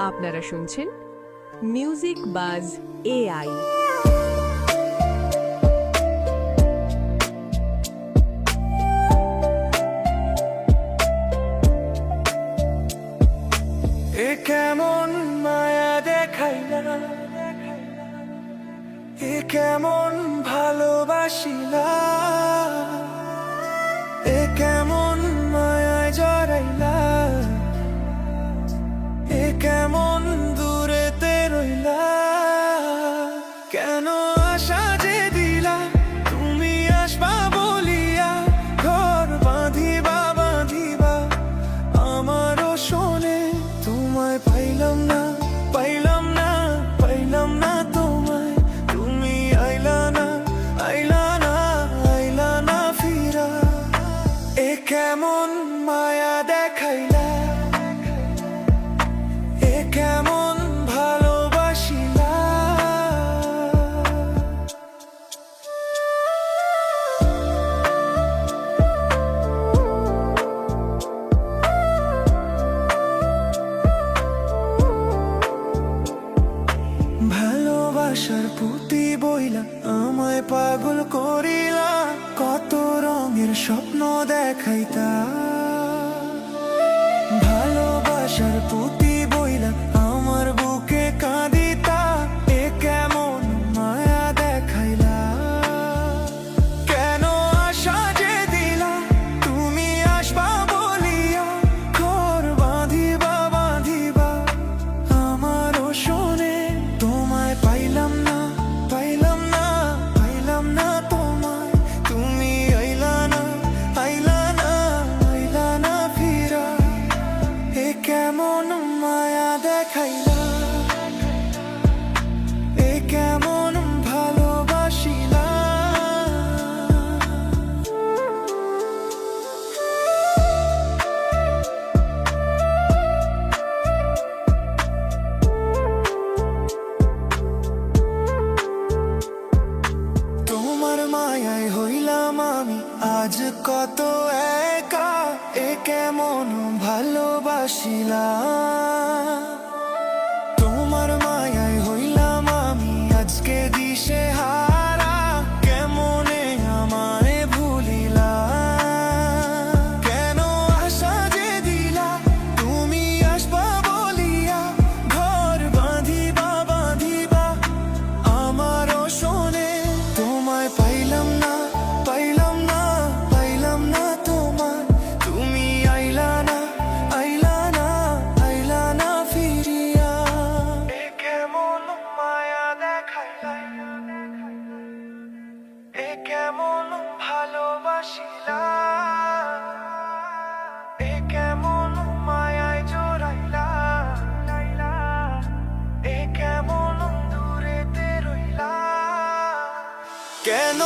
আপনারা শুনছেন মিউজিক বাজ এআই। এ কেমন মায়া দেখাইলা, এ কেমন ভালোবাসিলা, এ কেমন মায়ায় জড়াইলা, এ কেমন দূরেতে রইলা। কেন আশা যে দিলা তুমি আসবা বলিয়া, ঘর বাঁধিবা বাঁধিবা আমারও শোনে। তোমায় পাইলাম না পাইলাম না পাইলাম না তোমায়, তুমি আইলা না আইলা না আইলা না ফিরা। এ কেমন মায়া দেখাইলা, এ কেমন ভালোবাসিলা। ভালোবাসার পুঁতি বইলা আমায় পাগল করিলা, কত রঙের স্বপ্ন দেখাইতা। ভালোবাসার পুঁতি বইলা আমার বুকে কাঁদিতা, এ কেমন মায়া দেখাইলা। কেন আশা যে দিলা তুমি আসবা বলিয়া, ঘর বাঁধিবা বাঁধিবা আমারও শোনে। তোমায় পাইলাম না পাইলাম না পাইলাম না তোমায়, তুমি আইলা না আইলা না আইলা না ফিরা। এ কেমন মায়া দেখাইলা, এ কেমন ভালোবাসিলা। তোমার মায়ায় হইলাম আমি আজ কত একা, এ কেমন ভালোবাসিলা। তোমার মায়ায় হইলাম আমি আজকে দিশে হারা, কেমনে আমায় ভুলিলা। কেন আশা যে দিলা তুমি আসবা বলিয়া, ঘর বাঁধিবা বাঁধিবা আমারও শোনে। তোমায় পাইলাম না পাইলাম না পাইলাম না তোমায়, তুমি আইলা না আইলা না আইলা না ফিরিয়া। এ কেমন মায়া দেখাইলা, এ কেমন ভালোবাসিলা, এ কেমন মায়ায় জড়াইলা, এ কেমন দূরেতে রইলা। কেন